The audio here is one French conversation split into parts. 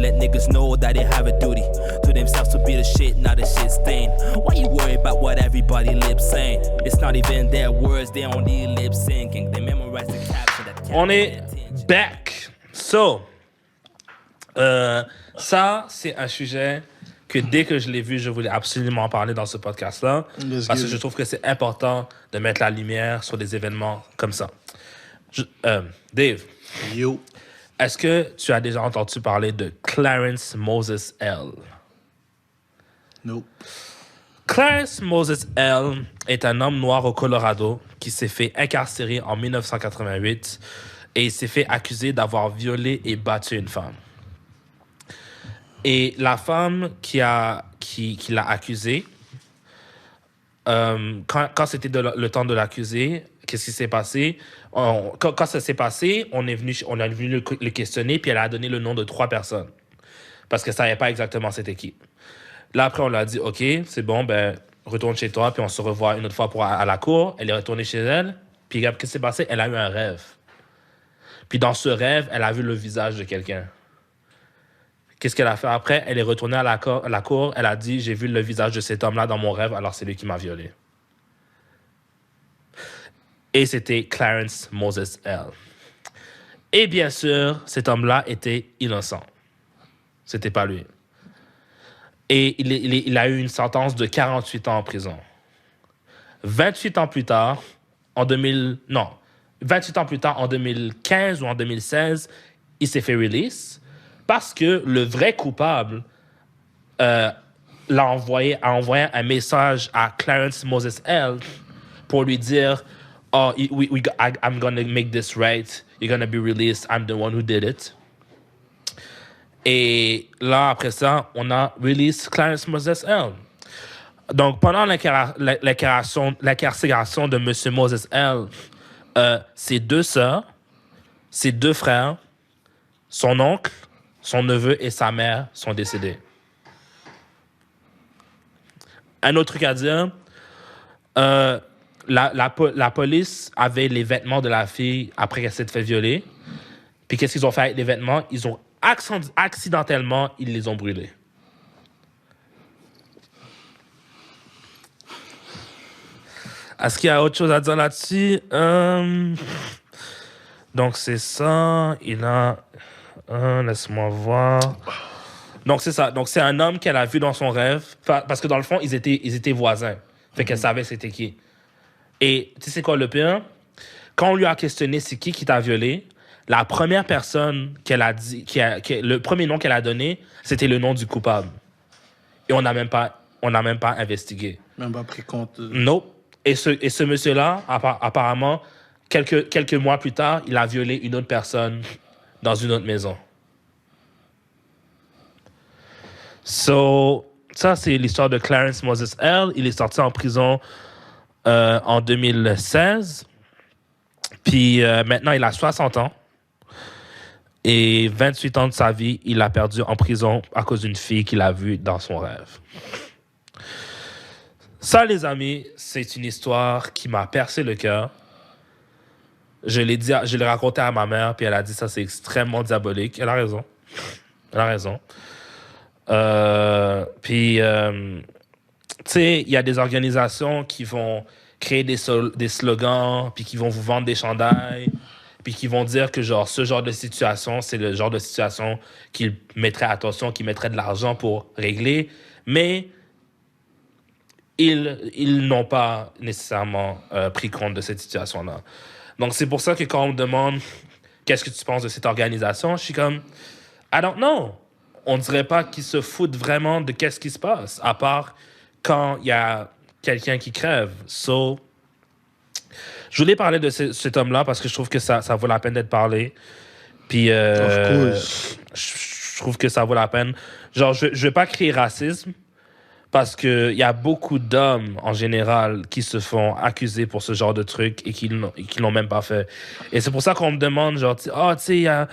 let niggas know that they have a duty to themselves to be the shit, not the shit stain. Why you worry about what everybody lip saying? It's not even their words, they only lip syncing. They memorize the caption that On est back. So, ça, c'est un sujet que dès que je l'ai vu, je voulais absolument en parler dans ce podcast-là. Parce que je trouve que c'est important de mettre la lumière sur des événements comme ça. Dave. Yo. Est-ce que tu as déjà entendu parler de Clarence Moses L? Nope. Clarence Moses L est un homme noir au Colorado qui s'est fait incarcérer en 1988 et il s'est fait accuser d'avoir violé et battu une femme. Et la femme qui l'a accusé, quand c'était le temps de l'accuser, qu'est-ce qui s'est passé? Quand ça s'est passé, on est venu le questionner, puis elle a donné le nom de 3 personnes. Parce qu'elle ne savait pas exactement c'était qui. Là, après, on lui a dit, OK, c'est bon, ben, retourne chez toi, puis on se revoit une autre fois à la cour. Elle est retournée chez elle, puis qu'est-ce qui s'est passé? Elle a eu un rêve. Puis dans ce rêve, elle a vu le visage de quelqu'un. Qu'est-ce qu'elle a fait après? Elle est retournée à la cour, elle a dit, j'ai vu le visage de cet homme-là dans mon rêve, alors c'est lui qui m'a violée. Et c'était Clarence Moses L. Et bien sûr, cet homme-là était innocent. C'était pas lui. Et il a eu une sentence de 48 ans en prison. 28 ans plus tard, en 2015 ou en 2016, il s'est fait release parce que le vrai coupable a envoyé un message à Clarence Moses L pour lui dire oh, I'm gonna make this right. You're gonna be released. I'm the one who did it. Et là, après ça, on a release Clarence Moses L. Donc, pendant l'incarcération de M. Moses L, ses 2 sœurs, ses 2 frères, son oncle, son neveu et sa mère sont décédés. Un autre truc à dire, la police avait les vêtements de la fille après qu'elle s'est fait violer. Puis qu'est-ce qu'ils ont fait avec les vêtements? Ils ont accidentellement, ils les ont brûlés. Est-ce qu'il y a autre chose à dire là-dessus? Donc c'est ça. Il a... laisse-moi voir. Donc c'est ça. Donc c'est un homme qu'elle a vu dans son rêve. Parce que dans le fond, ils étaient voisins. Fait qu'elle savait c'était qui. Et tu sais quoi le pire? Quand on lui a questionné c'est qui t'a violé, la première personne qu'elle a dit, le premier nom qu'elle a donné, c'était le nom du coupable. Et on n'a même pas investigué. Même pas pris compte. Nope. Et ce monsieur-là, apparemment, quelques mois plus tard, il a violé une autre personne dans une autre maison. So, ça, c'est l'histoire de Clarence Moses L. Il est sorti en prison en 2016. Puis maintenant, il a 60 ans. Et 28 ans de sa vie, il a perdu en prison à cause d'une fille qu'il a vue dans son rêve. Ça, les amis, c'est une histoire qui m'a percé le cœur. Je l'ai raconté à ma mère, puis elle a dit ça, c'est extrêmement diabolique. Elle a raison. Puis, tu sais, il y a des organisations qui vont créer des slogans, puis qui vont vous vendre des chandails, puis qui vont dire que genre ce genre de situation, c'est le genre de situation qu'ils mettraient attention, qu'ils mettraient de l'argent pour régler, mais ils n'ont pas nécessairement pris compte de cette situation-là. Donc c'est pour ça que quand on me demande qu'est-ce que tu penses de cette organisation, je suis comme I don't know. On dirait pas qu'ils se foutent vraiment de qu'est-ce qui se passe, à part quand il y a quelqu'un qui crève. So, je voulais parler de cet homme-là parce que je trouve que ça vaut la peine d'être parlé. Puis, je trouve que ça vaut la peine. Genre, je vais pas crier racisme parce qu'il y a beaucoup d'hommes, en général, qui se font accuser pour ce genre de trucs et qui l'ont même pas fait. Et c'est pour ça qu'on me demande, genre, tu sais, il y a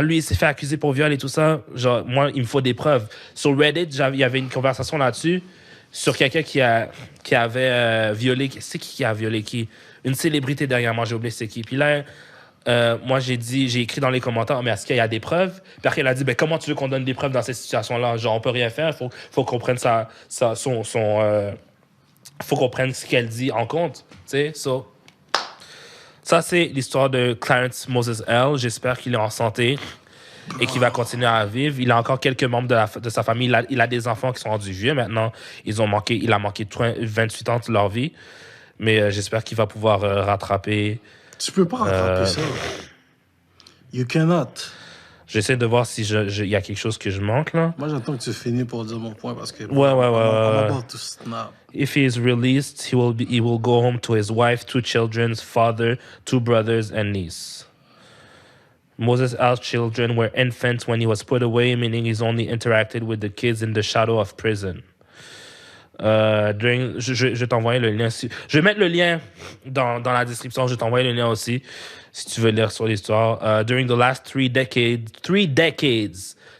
lui, il s'est fait accuser pour viol et tout ça. Genre, moi, il me faut des preuves. Sur Reddit, il y avait une conversation là-dessus sur quelqu'un qui avait violé... C'est qui a violé qui? Une célébrité derrière moi, j'ai oublié c'est qui. Puis là, Moi, j'ai écrit dans les commentaires, mais est-ce qu'il y a des preuves? Puis après, elle a dit, ben, comment tu veux qu'on donne des preuves dans cette situation-là? Genre, on peut rien faire, faut qu'on prenne faut qu'on prenne ce qu'elle dit en compte, tu sais, so. Ça, c'est l'histoire de Clarence Moses L. J'espère qu'il est en santé et qu'il va continuer à vivre. Il a encore quelques membres de sa famille. Il a des enfants qui sont rendus vieux maintenant. Il a manqué 28 ans de leur vie. Mais j'espère qu'il va pouvoir rattraper. Tu peux pas rattraper ça. You cannot. J'essaie de voir si il y a quelque chose que je manque, là. Moi, j'attends que tu finisses pour dire mon point parce que... Ouais. I'm about to snap. If he is released, he will go home to his wife, 2 children, father, 2 brothers, and niece. Moses L's children were infants when he was put away, meaning he's only interacted with the kids in the shadow of prison. Je t'envoie le lien. Je vais mettre le lien dans la description. Je t'envoie le lien aussi si tu veux lire sur l'histoire. During the last 3 decades,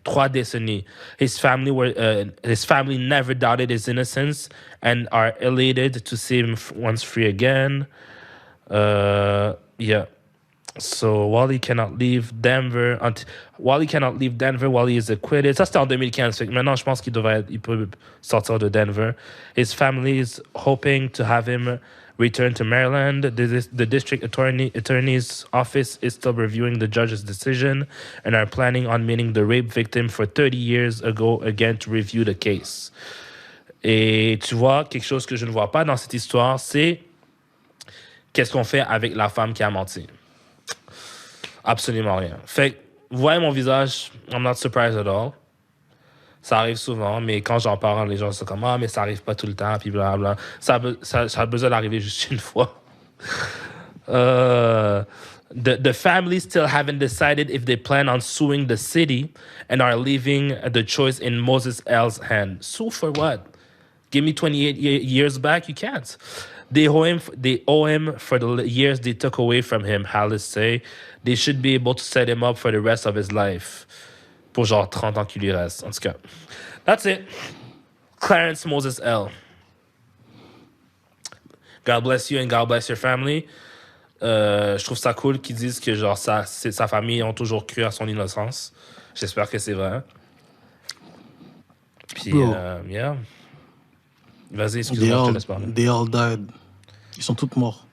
3 décennies, his family never doubted his innocence and are elated to see him once free again. Yeah. So while he cannot leave Denver while he is acquitted, ça c'était en 2015. Fait que maintenant, je pense il peut sortir de Denver. His family is hoping to have him return to Maryland. The district attorney's office is still reviewing the judge's decision and are planning on meeting the rape victim for 30 years ago again to review the case. Et tu vois, quelque chose que je ne vois pas dans cette histoire, c'est qu'est-ce qu'on fait avec la femme qui a menti. Absolument rien. Fait que, vous voyez mon visage, I'm not surprised at all. Ça arrive souvent, mais quand j'en parle, les gens sont comme « Ah, mais ça arrive pas tout le temps, puis blablabla. » Ça a besoin d'arriver juste une fois. The family still haven't decided if they plan on suing the city and are leaving the choice in Moses L's hand. Sue for what? Give me 28 years back? You can't. They owe him for the years they took away from him, Hallis say. They should be able to set him up for the rest of his life. Pour genre 30 ans qu'il lui reste. En tout cas, that's it. Clarence Moses L. God bless you and God bless your family. Je trouve ça cool qu'ils disent que genre sa famille ont toujours cru à son innocence. J'espère que c'est vrai. Puis, yeah. Vas-y, excuse-moi, je te laisse parler. They all died. Ils sont tous morts.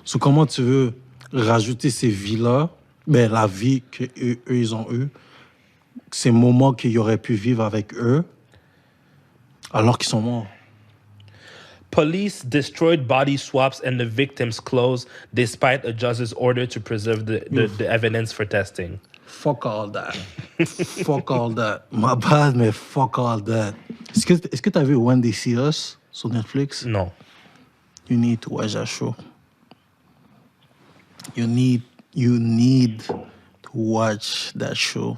So, comment tu veux rajouter ces vies-là, ben, la vie qu'eux, ils ont eu, ces moments qu'ils auraient pu vivre avec eux, alors qu'ils sont morts? Police destroyed body swaps and the victim's clothes despite a judge's order to preserve the evidence for testing. Fuck all that. Fuck all that. My bad, mais fuck all that. Est-ce que t'as vu When They See Us sur Netflix? Non. You need to watch that show. You need to watch that show.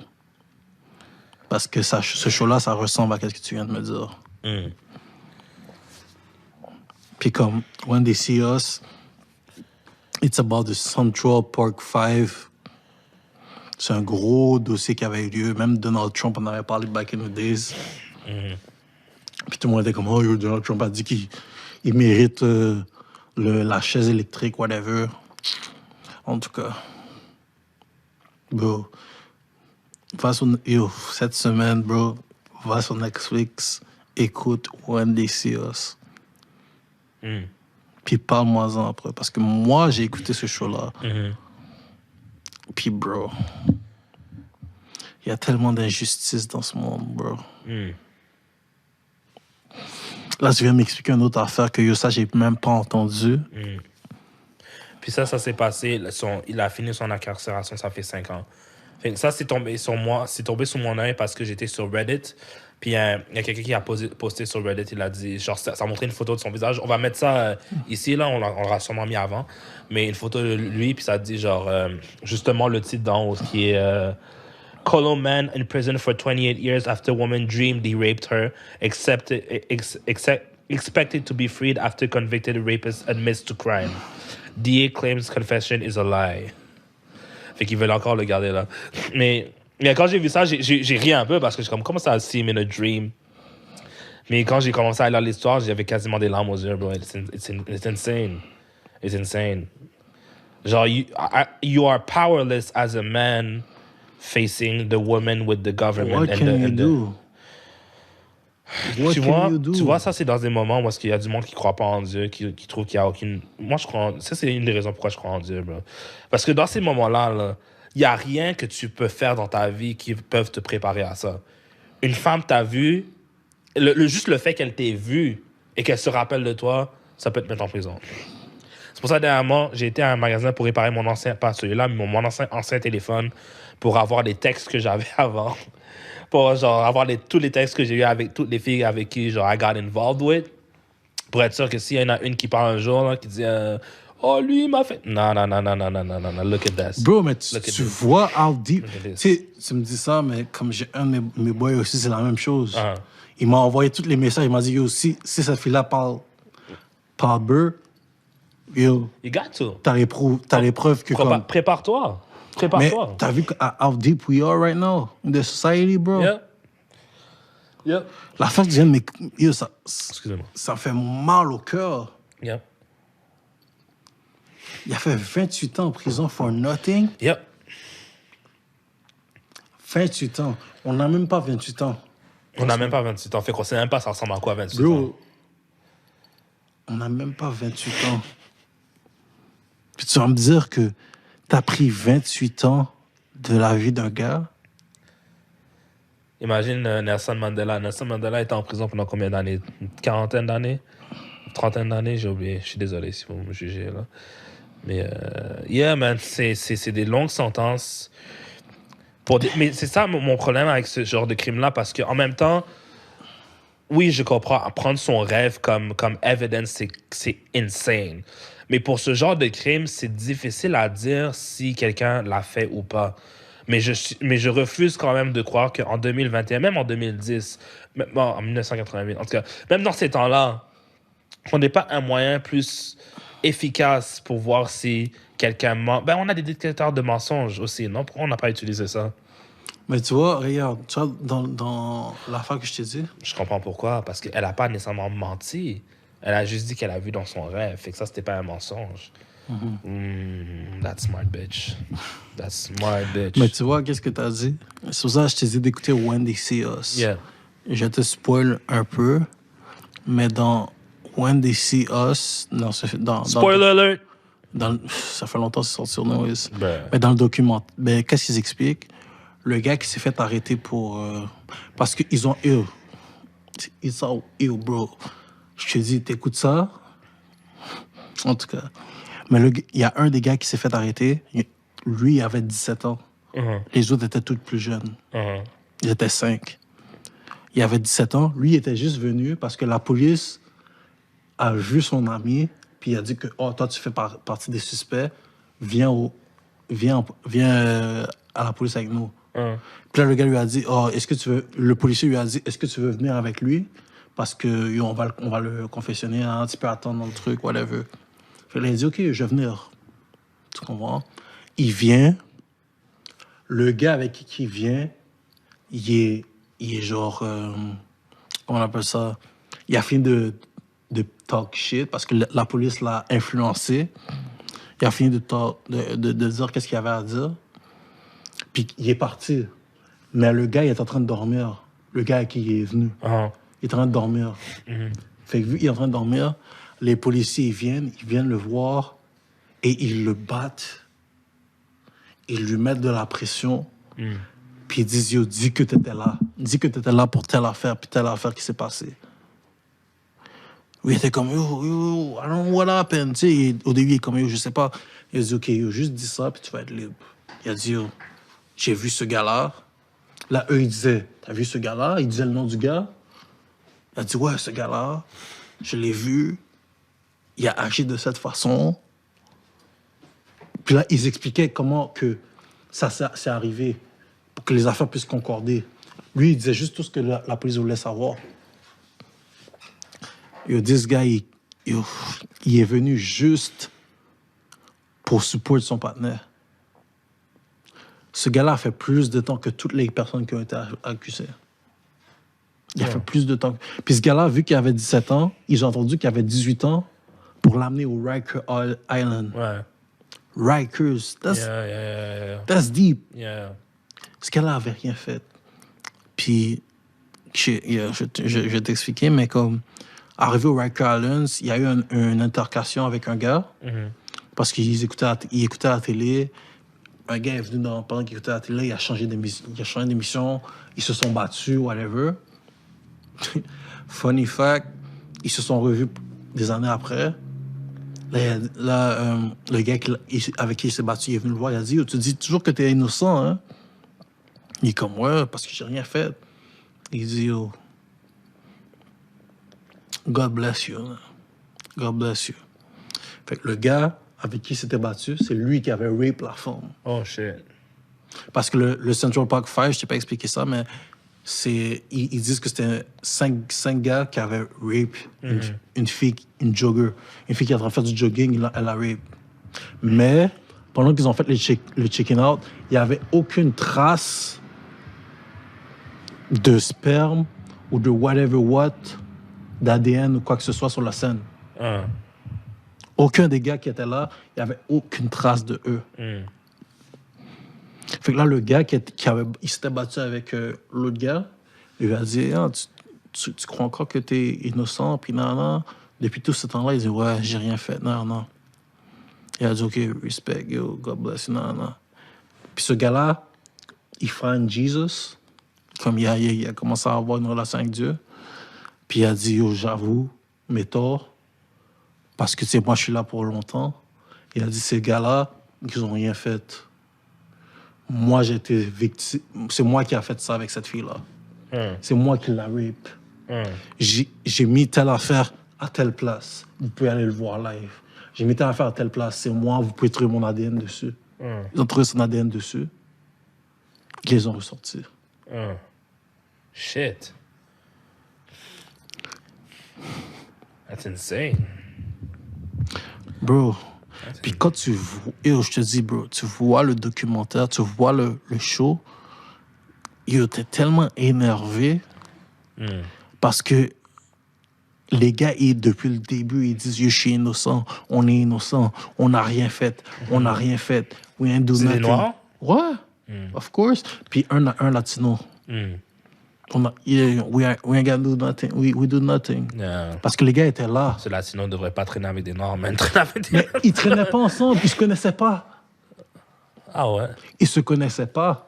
Parce que ce show-là, ça ressemble à ce que tu viens de me dire. Mm. Puis comme When They See Us, it's about the Central Park 5. C'est un gros dossier qui avait eu lieu. Même Donald Trump en avait parlé back in the days. Mm-hmm. Puis tout le monde était comme, oh, Donald Trump a dit qu'il mérite la chaise électrique, whatever. En tout cas, bro, cette semaine, bro, va sur Netflix, écoute When They See Us. Mm. Puis parle-moi-en après. Parce que moi, j'ai écouté ce show-là. Mm-hmm. Puis, bro, il y a tellement d'injustice dans ce monde, bro. Mm. Là, tu viens m'expliquer une autre affaire que ça, j'ai même pas entendu. Mm. Puis ça s'est passé, il a fini son incarcération, ça fait 5 ans. Fait ça, c'est tombé sur mon œil parce que j'étais sur Reddit. Puis il y a quelqu'un qui a posté sur Reddit, il a dit, genre, ça a montré une photo de son visage. On va mettre ça ici, là, on l'aura sûrement mis avant. Mais une photo de lui, puis ça dit, genre, justement, le titre d'en haut, qui est Colo man in prison for 28 years after woman dreamed he raped her, expected to be freed after convicted rapist admits to crime. DA claims confession is a lie. Fait qu'ils veulent encore le garder là. Mais quand j'ai vu ça, j'ai ri un peu parce que je suis comme, comment ça seem in a dream? Mais quand j'ai commencé à lire l'histoire, j'avais quasiment des larmes aux yeux, bro. It's insane. is insane. Genre, you are powerless as a man facing the woman with the government. What can you do? What Tu can you do? vois, ça, c'est dans des moments où il y a du monde qui croit pas en Dieu, qui trouve qu'il y a aucune... Moi, je crois ça, c'est une des raisons pourquoi je crois en Dieu, bro. Parce que dans ces moments-là, il y a rien que tu peux faire dans ta vie qui peuvent te préparer à ça. Une femme t'a vu, juste le fait qu'elle t'ait vu et qu'elle se rappelle de toi, ça peut te mettre en prison. C'est pour ça, dernièrement, j'ai été à un magasin pour réparer mon ancien... Pas celui-là, mais mon ancien téléphone pour avoir les textes que j'avais avant. Pour genre avoir tous les textes que j'ai eu avec toutes les filles avec qui genre I got involved with, pour être sûr que s'il y en a une qui parle un jour là, qui dit oh lui il m'a fait non, look at this, bro, mais tu vois how deep, at this. tu me dis ça, mais comme j'ai un de mes boys aussi, c'est la même chose. Uh-huh. Il m'a envoyé tous les messages, il m'a dit yo, si cette fille là parle beurre, yo, You got to. t'as les preuves que comme... Prépare-toi. Mais t'as vu how deep we are right now in the society, bro? Yeah. La fin que je viens de yo, Excusez-moi. ça fait mal au cœur. Yeah. Il a fait 28 ans en prison for nothing. Yep. 28 ans. On n'a même pas 28 ans. On n'a même pas 28 ans. Fait qu'on sait même pas ça ressemble à quoi 28 ans. Bro, on n'a même pas 28 ans. Puis tu vas me dire que t'as pris 28 ans de la vie d'un gars? Imagine Nelson Mandela. Nelson Mandela était en prison pendant combien d'années? Une quarantaine d'années? Une trentaine d'années? J'ai oublié. Je suis désolé si vous me jugez, là. Mais, yeah, man, c'est des longues sentences. Mais c'est ça mon problème avec ce genre de crime-là, parce qu'en même temps, oui, je comprends. Prendre son rêve comme evidence, c'est insane. Mais pour ce genre de crime, c'est difficile à dire si quelqu'un l'a fait ou pas. Mais je refuse quand même de croire qu'en 2021, même en 2010, même en 1988, en tout cas, même dans ces temps-là, on n'est pas un moyen plus efficace pour voir si quelqu'un ment. Ben, on a des détecteurs de mensonges aussi, non? Pourquoi on n'a pas utilisé ça? Mais tu vois, regarde, tu vois, dans l'affaire que je t'ai dit... Je comprends pourquoi. Parce qu'elle n'a pas nécessairement menti. Elle a juste dit qu'elle a vu dans son rêve. Fait que ça, c'était pas un mensonge. That's smart, bitch. That's smart, bitch. Mais tu vois, qu'est-ce que t'as dit? C'est pour ça que je t'ai dit d'écouter When They See Us. Yeah. Je te spoil un peu, mais dans When They See Us... Spoiler alert! Ça fait longtemps que c'est sorti sur Noise. Ben. Mais dans le document, qu'est-ce qu'ils expliquent? Le gars qui s'est fait arrêter pour... parce qu'ils ont ill. It's all ill, bro. Je te dis, t'écoutes ça? En tout cas. Mais il y a un des gars qui s'est fait arrêter. Lui, il avait 17 ans. Uh-huh. Les autres étaient tous plus jeunes. Uh-huh. Ils étaient 5. Il avait 17 ans. Lui, il était juste venu parce que la police a vu son ami, puis il a dit que, oh, toi, tu fais partie des suspects. Viens à la police avec nous. Uh-huh. Puis là, le gars lui a dit, oh, le policier lui a dit, est-ce que tu veux venir avec lui? Parce que on va le confessionner, hein, tu peux attendre dans le truc, whatever. Fait là, il dit, OK, je vais venir. Tu comprends? Il vient. Le gars avec qui il vient, il est genre... comment on appelle ça? Il a fini de talk shit parce que la police l'a influencé. Il a fini de dire qu'est-ce qu'il avait à dire. Puis il est parti. Mais le gars, il est en train de dormir. Le gars à qui il est venu. Uh-huh. Il est en train de dormir. Mm-hmm. Fait que vu qu'il est en train de dormir, les policiers ils viennent le voir et ils le battent. Ils lui mettent de la pression. Puis ils disent, yo, dis que t'étais là. Dis que t'étais là pour telle affaire, puis telle affaire qui s'est passée. Oui, il était comme, yo, I don't know what happened. Tu sais, au début, il est comme, yo, je sais pas. Il a dit, OK, yo, juste dis ça, puis tu vas être libre. Il a dit, yo, j'ai vu ce gars-là. Là, eux, ils disaient, t'as vu ce gars-là? Il disait le nom du gars. Il a dit, ouais, ce gars-là, je l'ai vu. Il a agi de cette façon. Puis là, ils expliquaient comment que ça s'est arrivé pour que les affaires puissent concorder. Lui, il disait juste tout ce que la police voulait savoir. Yo, this guy, il est venu juste pour supporter son partenaire. Ce gars-là a fait plus de temps que toutes les personnes qui ont été accusées. Il a fait plus de temps. Puis ce gars-là, vu qu'il avait 17 ans, ils ont entendu qu'il avait 18 ans pour l'amener au Riker Island. Ouais. Rikers, Yeah. that's deep. Yeah. Ce qu'elle-là avait rien fait. Puis, je vais t'expliquer, mais comme, arrivé au Riker Island, il y a eu une intercation avec un gars, parce qu'il écoutait la télé. Un gars est venu pendant qu'il écoutait la télé, il a changé d'émission, ils se sont battus, whatever. Funny fact, ils se sont revus des années après. Là, le gars avec qui il s'est battu, il est venu le voir, il a dit, tu dis toujours que t'es innocent, hein? Il est comme, ouais, parce que j'ai rien fait. Il dit, oh, God bless you. God bless you. Fait que le gars avec qui il s'était battu, c'est lui qui avait rape la femme. Oh, shit. Parce que le Central Park Five, je t'ai pas expliqué ça, mais ils disent que c'était cinq gars qui avaient rape une fille, une jogger. Une fille qui est en train de faire du jogging, elle a rape. Mais pendant qu'ils ont fait le chicken out, il n'y avait aucune trace de sperme ou de whatever what, d'ADN ou quoi que ce soit sur la scène. Aucun des gars qui étaient là, il n'y avait aucune trace de eux. Fait que là, le gars il s'était battu avec l'autre gars, il lui a dit, ah, tu crois encore que t'es innocent, puis non. Depuis tout ce temps-là, il dit, ouais, j'ai rien fait, non. Il a dit, OK, respect, yo, God bless, non. Puis ce gars-là, il find Jesus, comme il a commencé à avoir une relation avec Dieu, puis il a dit, yo, j'avoue mes torts, parce que, tu sais, moi, je suis là pour longtemps. Il a dit, ces gars-là, ils n'ont rien fait. Moi, j'ai été victime. C'est moi qui ai fait ça avec cette fille-là. C'est moi qui l'a rape. J'ai mis telle affaire à telle place. Vous pouvez aller le voir live. J'ai mis telle affaire à telle place. C'est moi, vous pouvez trouver mon ADN dessus. Ils ont trouvé son ADN dessus. Ils les ont ressortis. Shit. That's insane. Bro. Puis quand tu vois, je te dis, bro, tu vois le documentaire, tu vois le show, t'es tellement énervé parce que les gars, depuis le début, ils disent, je suis innocent, on est innocent, on n'a rien fait, we ain't do nothing. C'est des Noirs? Ouais, of course. Puis un latino. We ain't gonna do nothing. We do nothing. Yeah. Parce que les gars étaient là. Ce latino ne devrait pas traîner avec des Noirs, mais traîner avec des Mais ils traînaient pas ensemble, ils se connaissaient pas. Ah ouais? Ils se connaissaient pas.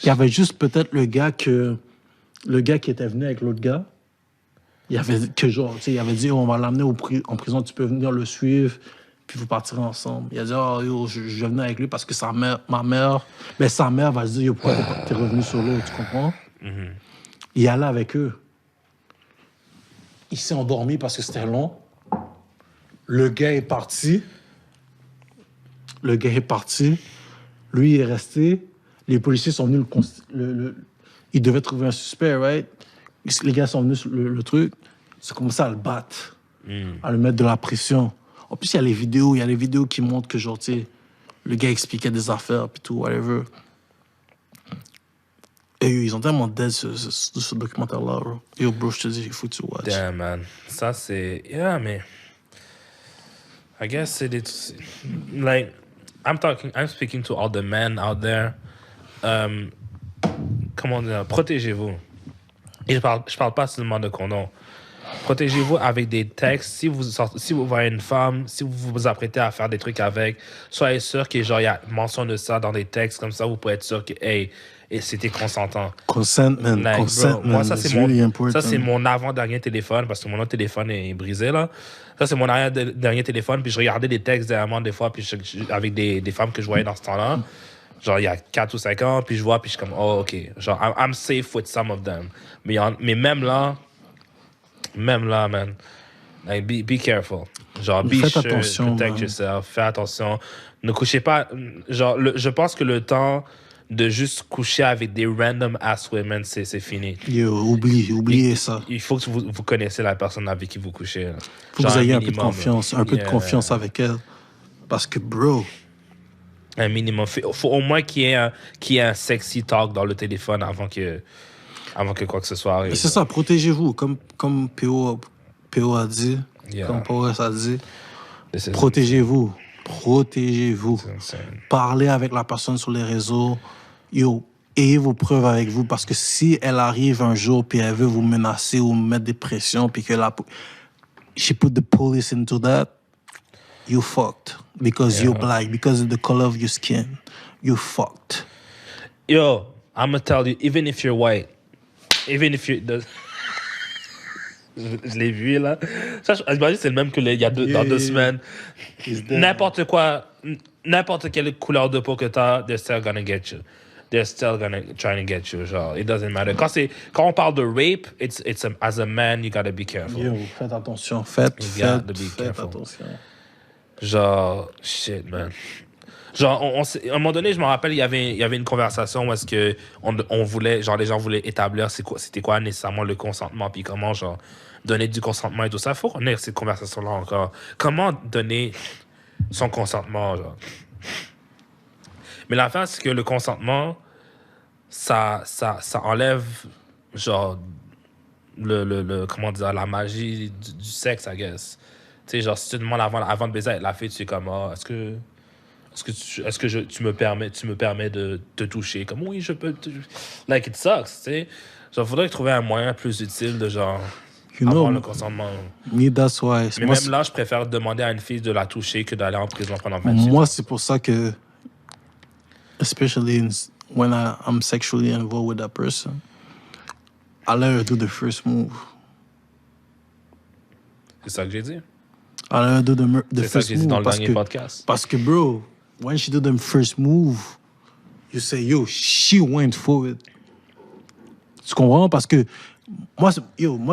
Il y avait juste peut-être le gars qui était venu avec l'autre gars. Il avait dit, on va l'amener en prison, tu peux venir le suivre, puis vous partirez ensemble. Il a dit, je vais venir avec lui parce que sa mère va se dire, yo, pourquoi t'es revenu solo, tu comprends? Il allait avec eux. Il s'est endormi parce que c'était long. Le gars est parti. Lui, il est resté. Les policiers sont venus ils devaient trouver un suspect, right? Les gars sont venus sur le truc. Ils ont commencé à le battre. À lui mettre de la pression. En plus, il y a les vidéos qui montrent que, genre, tu sais, le gars expliquait des affaires, puis tout, whatever. Et ils ont tellement dead ce documentaire-là, bro. Yo, bro, je te dis, il faut que tu watch. Damn, man. Ça, c'est... Yeah, mais... I guess c'est des... Like, I'm speaking to all the men out there. Comment dire? Protégez-vous. Et je parle pas seulement de condom. Protégez-vous avec des textes. Si vous voyez une femme, si vous vous apprêtez à faire des trucs avec, soyez sûr qu'il y a mention de ça dans des textes. Comme ça, vous pouvez être sûr que, hey, et c'était consentant. Consentment. Moi, ça, c'est mon avant-dernier téléphone, parce que mon autre téléphone est brisé, là. Ça, c'est mon dernier téléphone, puis je regardais des textes derrière moi, des fois, puis avec des femmes que je voyais dans ce temps-là. Genre, il y a 4 ou 5 ans, puis je vois, puis je suis comme, oh, OK. Genre, I'm safe with some of them. Mais même là, man, like, be careful. Genre, be sure, attention, protect yourself, fais attention. Ne couchez pas... Genre, je pense que le temps de juste coucher avec des random ass women, c'est fini. Yo, oubliez ça. Il faut que vous connaissez la personne avec qui vous couchez. Faut que vous ayez un peu de confiance avec elle. Parce que, bro... Un minimum. Faut au moins qu'il y ait un sexy talk dans le téléphone avant que quoi que ce soit arrive. C'est ça, protégez-vous. Comme PO a dit, comme Paul a dit, Protégez-vous. Protégez-vous. C'est insane. Parlez avec la personne sur les réseaux. Yo, ayez vos preuves avec vous parce que si elle arrive un jour puis elle veut vous menacer ou mettre des pressions puis que she put the police into that, you fucked because you're black, because of the color of your skin. You fucked. Yo, I'm gonna tell you, even if you're white, even if you're... Je l'ai vu, là. Ça, j'imagine c'est le même que dans 2 semaines. N'importe quoi, n'importe quelle couleur de peau que t'as, they're still gonna get you. They're still gonna try to get you. Genre, it doesn't matter. Quand on parle de rape, as a man, you gotta be careful. Yo, faites attention. Faites attention. Genre, shit, man. Genre, à un moment donné, je me rappelle, il y avait une conversation où est-ce que on voulait, genre, les gens voulaient établir c'était quoi nécessairement le consentement, puis comment, genre, donner du consentement et tout ça. Faut qu'on ait cette conversation-là encore. Comment donner son consentement, genre. Mais l'affaire, c'est que le consentement, ça enlève, genre, comment dire, la magie du sexe, I guess. Tu sais, genre, si tu demandes avant de baiser avec la fille, tu es comme, est-ce que tu me permets de te toucher? Comme, oui, je peux like, it sucks, tu sais. Genre, faudrait trouver un moyen plus utile de, genre, avoir le consentement. Me, that's why. Mais même là, je préfère demander à une fille de la toucher que d'aller en prison pendant 28 ans. Moi, c'est pour ça que, especially when I'm sexually involved with that person, I let her do the first move. C'est ça que j'ai dit. I let her do the first move. C'est ça que j'ai dit dans le dernier podcast. Parce que, bro, when she do the first move, you say, yo, she went for it. Tu comprends? Parce que moi,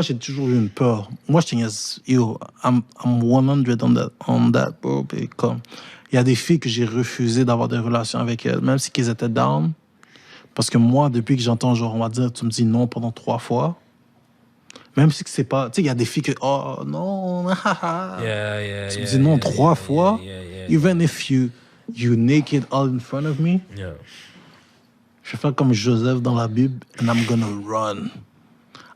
j'ai toujours eu une peur. Moi, je te yo, I'm 100 on that, bro. Et comme, il y a des filles que j'ai refusé d'avoir des relations avec elles, même si qu'elles étaient down. Parce que moi, depuis que j'entends, genre, on va dire, tu me dis non pendant 3 fois, même si que c'est pas... Tu sais, il y a des filles que, oh, non, tu me dis non 3 fois, even if you naked all in front of me, je vais faire comme Joseph dans la Bible, and I'm gonna run.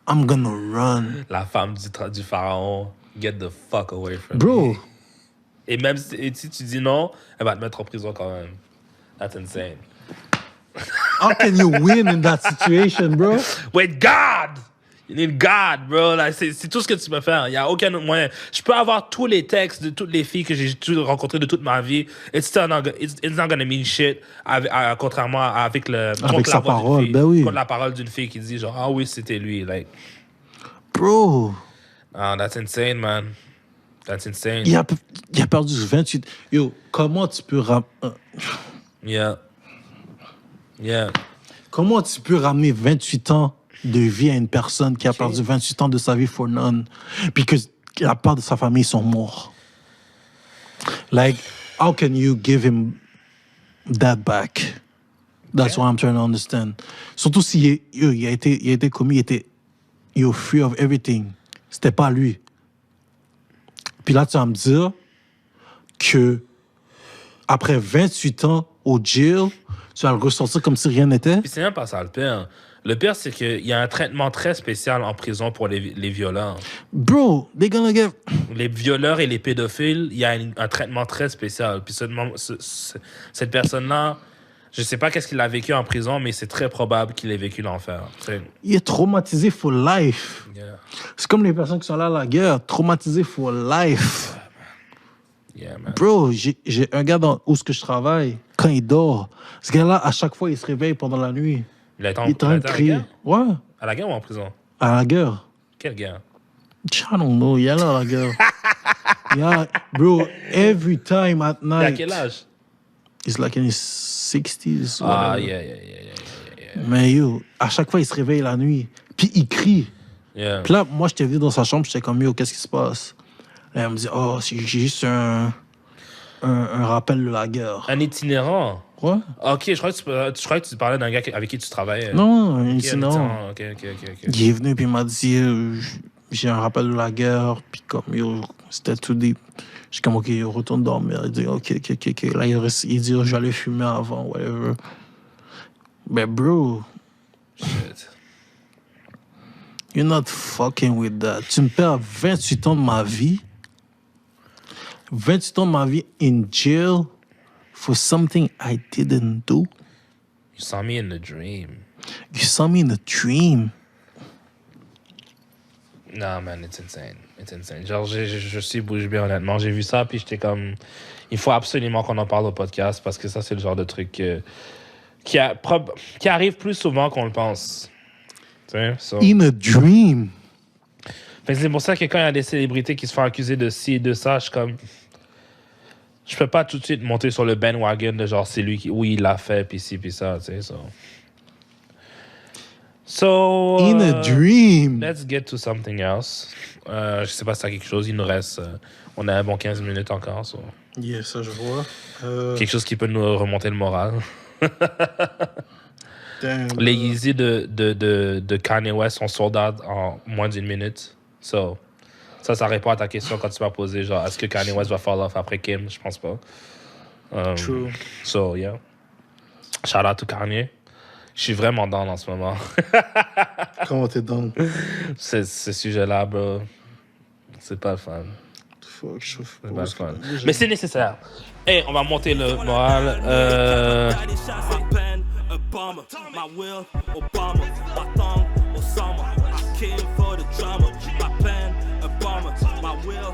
I'm gonna run. La femme du pharaon, get the fuck away from Bro. me. Et même si tu dis non, elle va te mettre en prison quand même. That's insane. How can you win in that situation, bro? With God! You need God, bro. Like, c'est tout ce que tu peux faire. Il n'y a aucun autre moyen. Je peux avoir tous les textes de toutes les filles que j'ai rencontrées de toute ma vie. It's not gonna mean shit. Contrairement avec sa parole, ben oui. Contre la parole d'une fille qui dit genre, ah oui, c'était lui. Like, bro. Oh, that's insane, man. That's insane. Il a perdu 28. Yo, comment tu peux Yeah. Comment tu peux ramener 28 ans de vie à une personne qui a perdu 28 ans de sa vie for none, puis que la part de sa famille sont morts? Like, how can you give him that back? That's what I'm trying to understand. Surtout si il a été commis, il était free of everything. C'était pas lui. Puis là, tu vas me dire que après 28 ans au jail, tu vas le ressortir comme si rien n'était? Puis c'est même pas ça le pire. Le pire, c'est qu'il y a un traitement très spécial en prison pour les violeurs. Bro, they're gonna get... Les violeurs et les pédophiles, il y a un traitement très spécial. Puis cette personne-là, je sais pas qu'est-ce qu'il a vécu en prison, mais c'est très probable qu'il ait vécu l'enfer. Il est traumatisé for life. Yeah. C'est comme les personnes qui sont là à la guerre, traumatisé for life. Yeah, man. Bro, j'ai un gars où je travaille, quand il dort, ce gars-là, à chaque fois, il se réveille pendant la nuit. Il est en train de crier. Ouais. À la guerre ou en prison? À la guerre. Quelle guerre? I don't know. Il est là à la guerre. Yeah, bro, every time at night. Il a quel âge? He's like in his 60s. Ah, yeah. Mais yo, à chaque fois, il se réveille la nuit. Puis il crie. Yeah. Puis là, moi, j'étais venu dans sa chambre, j'étais comme, yo, qu'est-ce qui se passe? Là, elle me dit, oh, j'ai juste un rappel de la guerre. Un itinérant? Ouais. Ok, je crois que tu parlais d'un gars avec qui tu travaillais. Non, un itinérant. Ok. Il est venu, puis il m'a dit, j'ai un rappel de la guerre, puis comme, yo, c'était tout deep. J'ai comme, ok, yo, retourne dormir. Il dit, ok. Là, il dit, oh, j'allais fumer avant, whatever. Mais bro, Shit. you're not fucking with that. Tu me perds 28 ans de ma vie 28 ans de ma vie in jail for something I didn't do. You saw me in the dream. You saw me in a dream. Non, man, it's insane. It's insane. Genre, je suis bouche bée, honnêtement. J'ai vu ça, puis j'étais comme... Il faut absolument qu'on en parle au podcast, parce que ça, c'est le genre de truc qui arrive plus souvent qu'on le pense. Tu sais, so. In a dream. Fait que c'est pour ça que quand il y a des célébrités qui se font accuser de ci et de ça, je suis comme... Je peux pas tout de suite monter sur le bandwagon de genre, c'est lui qui... Oui, il l'a fait, puis ci, puis ça, tu sais, So, In a dream. let's get to something else. Je sais pas si t'as quelque chose, il nous reste... on a un bon 15 minutes encore, so. Yeah, ça je vois. Quelque chose qui peut nous remonter le moral. Damn, Les Yeezy de Kanye West sont sold out en moins d'une minute. So, ça répond à ta question quand tu m'as posé, genre, est-ce que Kanye West va fall off après Kim? Je pense pas. True. So, yeah. Shout out to Kanye. Je suis vraiment down en ce moment. Comment t'es dans? Ce sujet-là, bro, c'est pas le fun. Fuck, je trouve C'est pas le fun. Mais c'est nécessaire. Hey, on va monter le moral. Obama, my will, Obama, my thumb, Osama. I came for the drama. My pen, Obama, my will,